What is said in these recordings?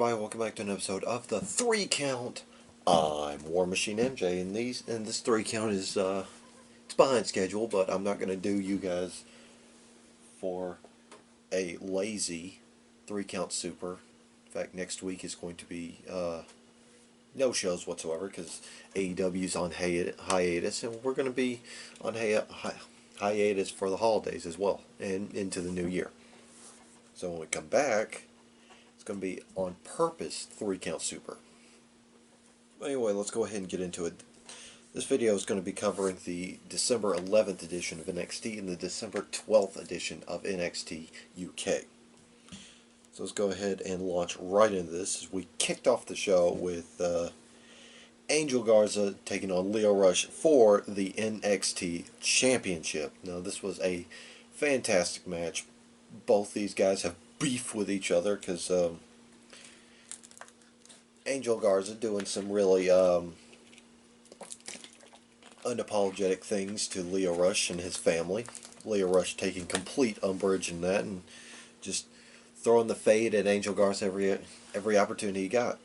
everybody, welcome back to an episode of the 3 Count. I'm War Machine MJ, and this 3 Count is it's behind schedule, but I'm not gonna do you guys for a lazy 3 Count super. In fact, next week is going to be no shows whatsoever because AEW's on hiatus, and we're gonna be on hiatus for the holidays as well, and into the new year. So when we come back, it's going to be on purpose 3 Count Super. Anyway, let's go ahead and get into it. This video is going to be covering the December 11th edition of NXT and the December 12th edition of NXT UK. So let's go ahead and launch right into this. We kicked off the show with Angel Garza taking on Lio Rush for the NXT Championship. Now, this was a fantastic match. Both these guys have beef with each other because Angel Garza doing some really unapologetic things to Lio Rush and his family. Lio Rush taking complete umbrage in that and just throwing the fade at Angel Garza every opportunity he got.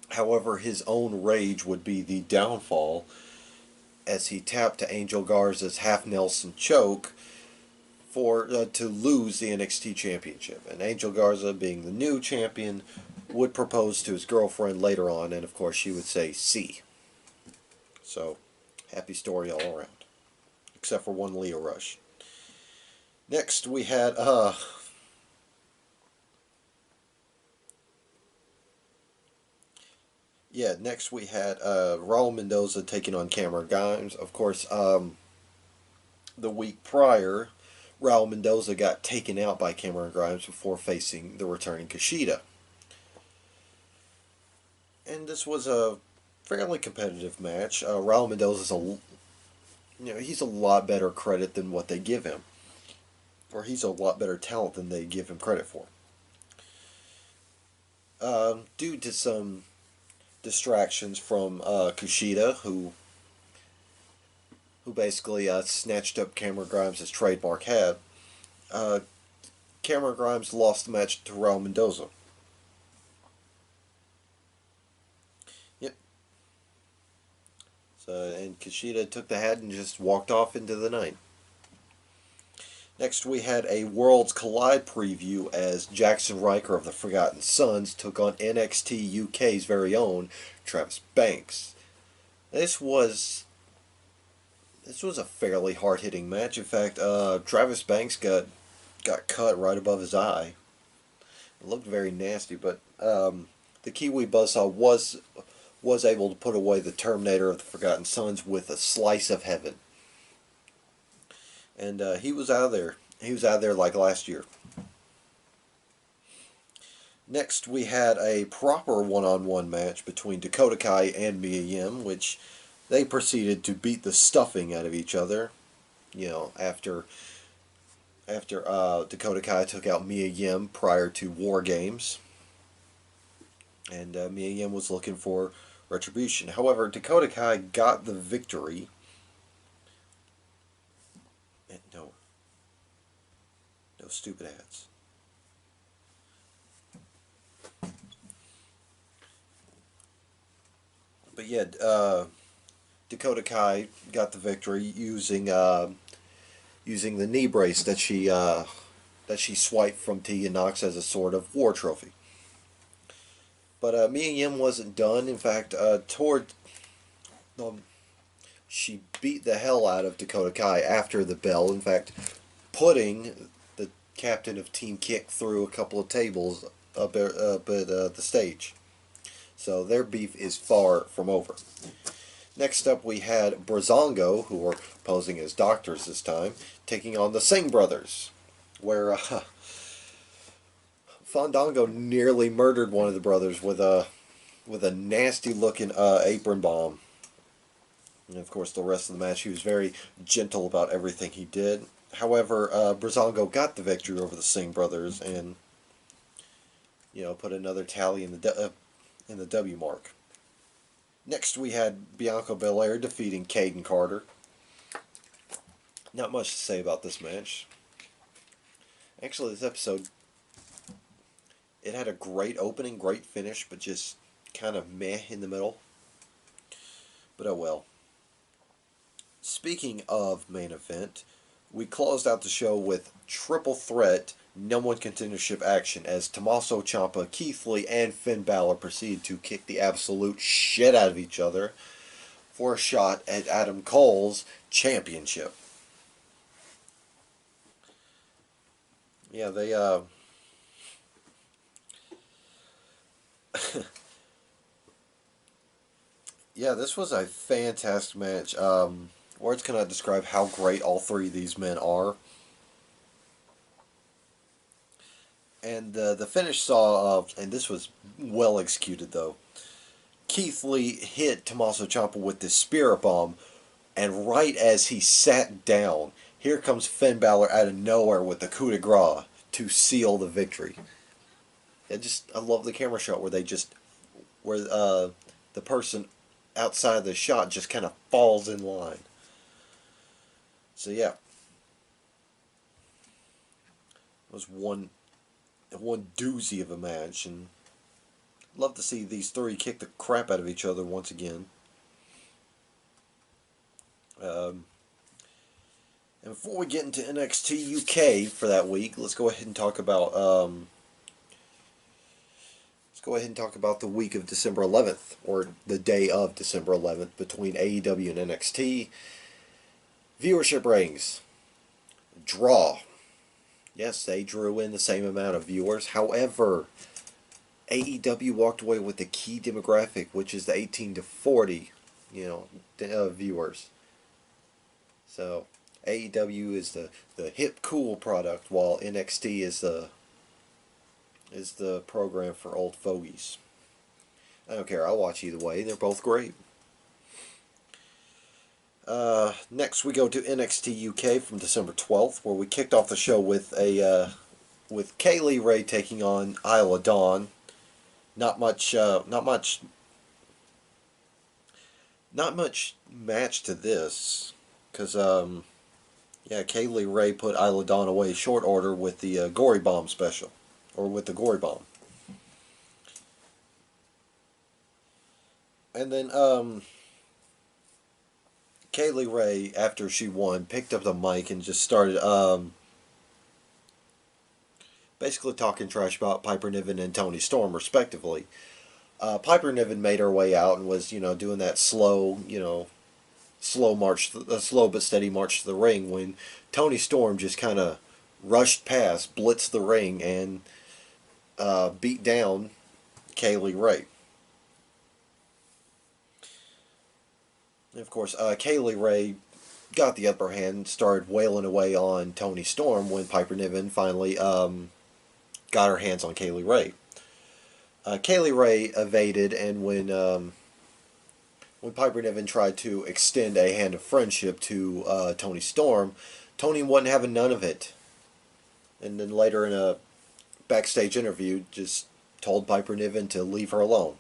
However, his own rage would be the downfall as he tapped to Angel Garza's half Nelson choke to lose the NXT Championship. And Angel Garza, being the new champion, would propose to his girlfriend later on, and of course she would say "see." So, happy story all around. Except for one Lio Rush. Next we had Raul Mendoza taking on Cameron Grimes. Of course, the week prior, Raul Mendoza got taken out by Cameron Grimes before facing the returning Kushida. And this was a fairly competitive match. Raul Mendoza's he's a lot better credit than what they give him. Or he's a lot better talent than they give him credit for. Due to some distractions from Kushida, who basically snatched up Cameron Grimes' trademark hat, Cameron Grimes lost the match to Raul Mendoza. Yep. And Kushida took the hat and just walked off into the night. Next we had a Worlds Collide preview as Jackson Ryker of the Forgotten Sons took on NXT UK's very own Travis Banks. This was a fairly hard-hitting match. In fact, Travis Banks got cut right above his eye. It looked very nasty, but the Kiwi Buzzsaw was able to put away the Terminator of the Forgotten Sons with a slice of heaven. And he was out of there. He was out of there like last year. Next, we had a proper one-on-one match between Dakota Kai and Mia Yim, which they proceeded to beat the stuffing out of each other. You know, after Dakota Kai took out Mia Yim prior to War Games. And Mia Yim was looking for retribution. However, Dakota Kai got the victory. And no stupid ads. But yeah, Dakota Kai got the victory using the knee brace that she swiped from Tegan Nox as a sort of war trophy. But Mia Yim wasn't done. In fact, she beat the hell out of Dakota Kai after the bell. In fact, putting the captain of Team Kick through a couple of tables up at the stage. So their beef is far from over. Next up we had Breezango, who were posing as doctors this time, taking on the Singh brothers, where Fandango nearly murdered one of the brothers with a nasty looking apron bomb. And of course the rest of the match he was very gentle about everything he did. However, Breezango got the victory over the Singh brothers and put another tally in the W mark. Next we had Bianca Belair defeating Caden Carter. Not much to say about this match. Actually, this episode It had a great opening, great finish, but just kind of meh in the middle. But oh well. Speaking of main event, we closed out the show with triple threat no one contendership action as Tommaso Ciampa, Keith Lee, and Finn Balor proceeded to kick the absolute shit out of each other for a shot at Adam Cole's championship. Yeah, they yeah, this was a fantastic match. Words cannot describe how great all three of these men are. And the finish saw, and this was well executed though. Keith Lee hit Tommaso Ciampa with the Spirit Bomb, and right as he sat down, here comes Finn Balor out of nowhere with the coup de grace to seal the victory. I love the camera shot where the person outside the shot just kind of falls in line. So yeah, it was one doozy of a match, and love to see these three kick the crap out of each other once again. And before we get into NXT UK for that week, let's go ahead and talk about the week of December 11th, or the day of December 11th, between AEW and NXT. Viewership ratings. Draw. Yes, they drew in the same amount of viewers. However, AEW walked away with the key demographic, which is the 18 to 40, viewers. So AEW is the hip, cool product, while NXT is the program for old fogies. I don't care. I'll watch either way. They're both great. Next, we go to NXT UK from December 12th, where we kicked off the show with Kay Lee Ray taking on Isla Dawn. Not much match to this, because Kay Lee Ray put Isla Dawn away short order with the Gory Bomb special, or with the Gory Bomb. And then Kay Lee Ray, after she won, picked up the mic and just started basically talking trash about Piper Niven and Toni Storm, respectively. Piper Niven made her way out and was, doing that slow but steady march to the ring, when Toni Storm just kind of rushed past, blitzed the ring, and beat down Kay Lee Ray. And of course, Kay Lee Ray got the upper hand, started wailing away on Toni Storm when Piper Niven finally got her hands on Kay Lee Ray. Kay Lee Ray evaded, and when Piper Niven tried to extend a hand of friendship to Toni Storm, Toni wasn't having none of it. And then later in a backstage interview, just told Piper Niven to leave her alone.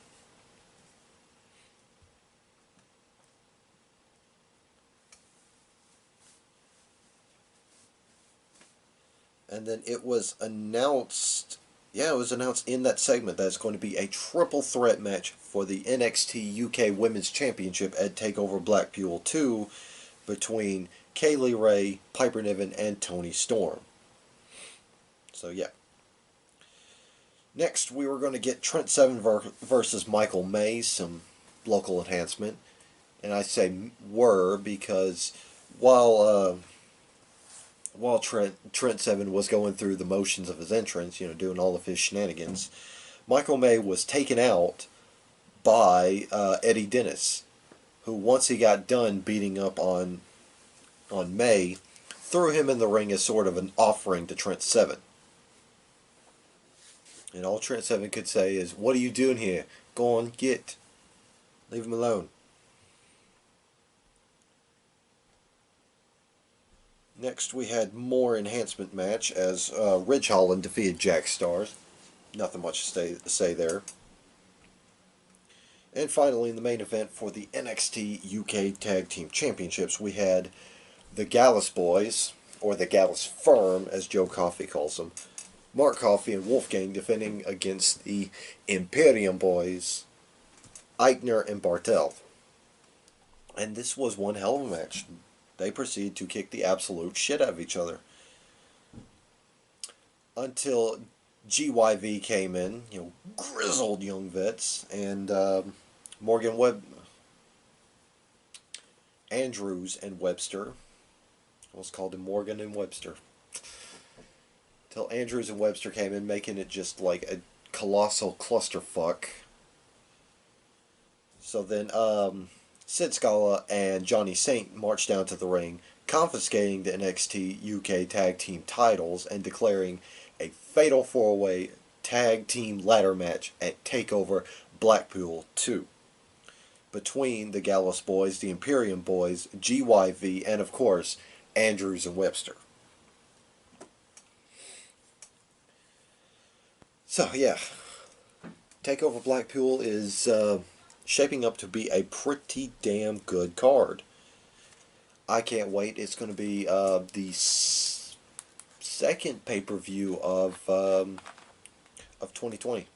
And then it was announced in that segment that it's going to be a triple threat match for the NXT UK Women's Championship at TakeOver Blackpool 2 between Kay Lee Ray, Piper Niven, and Toni Storm. So yeah. Next, we were going to get Trent Seven versus Michael May, some local enhancement. And I say were because while Trent Seven was going through the motions of his entrance, doing all of his shenanigans, Michael May was taken out by Eddie Dennis, who, once he got done beating up on May, threw him in the ring as sort of an offering to Trent Seven. And all Trent Seven could say is, "What are you doing here? Go on, get. Leave him alone." Next, we had more enhancement match as Ridge Holland defeated Jack Stars. Nothing much to say there. And finally, in the main event for the NXT UK Tag Team Championships, we had the Gallus Boys, or the Gallus Firm, as Joe Coffey calls them, Mark Coffey and Wolfgang defending against the Imperium Boys, Eichner and Bartel. And this was one hell of a match. They proceeded to kick the absolute shit out of each other. Until GYV came in, grizzled young vets, and Morgan Andrews and Webster. I was called him Morgan and Webster. Till Andrews and Webster came in, making it just like a colossal clusterfuck. So then Sid Scala and Johnny Saint marched down to the ring, confiscating the NXT UK Tag Team titles and declaring a fatal four-way tag team ladder match at TakeOver Blackpool 2 between the Gallus Boys, the Imperium Boys, GYV, and of course Andrews and Webster. So yeah, TakeOver Blackpool is shaping up to be a pretty damn good card. I can't wait. It's going to be the second pay-per-view of 2020.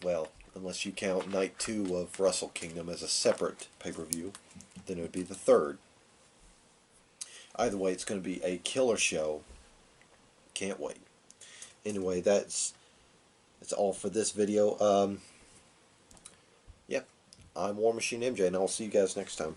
Well, unless you count Night 2 of Wrestle Kingdom as a separate pay-per-view, then it would be the third. Either way, it's going to be a killer show. Can't wait. Anyway, that's all for this video. Yep, I'm War Machine MJ, and I'll see you guys next time.